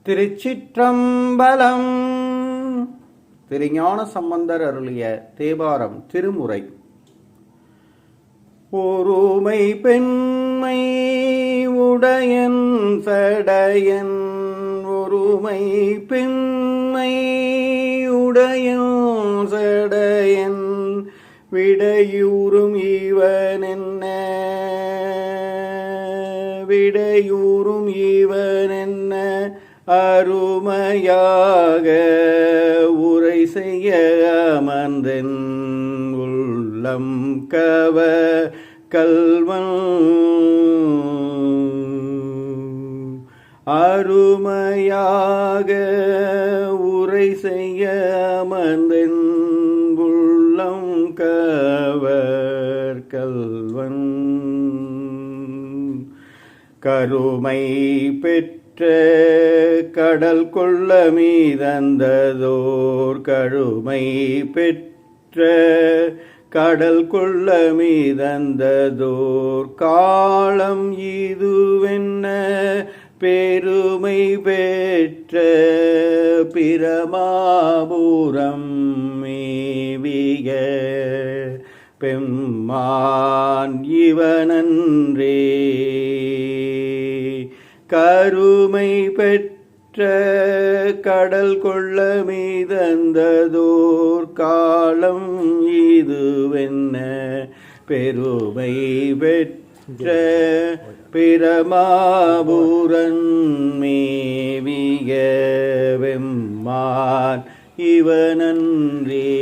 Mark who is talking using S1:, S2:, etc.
S1: திருச்சிற்றம்பலம். திருஞான சம்பந்தர் அருளிய தேவாரம் திருமுறை. ஒருமை பெண்மை உடையன் சடையன், ஒருமை பெண்மை உடையன் சடையன், விடையூறும் இவனென்ன, விடையூறும் இவனென்ன, அருமையாக உரை செய்ய அமர்ந்தென் உள்ளம் கவ கல்வன், அருமையாக உரை செய்ய அமர்ந்தென் உள்ளம் கவர் கல்வன். கருமை பெற்ற கடல் கொள்ள மீதந்ததோர், கருமை பெற்ற கடல் கொள்ள மீதந்ததோர், காலம் இதுவென்ன பெருமை பெற்ற பிரமாபுரம் மேவிய பெம்மான் இவனன்றே. கருமை பெற்ற கடல் கொள்ள மீதந்ததோர், காலம் இதுவென்ன பெருமை பெற்ற பிரமாபுரன் மேவிய வெம்மான் இவனன்றே.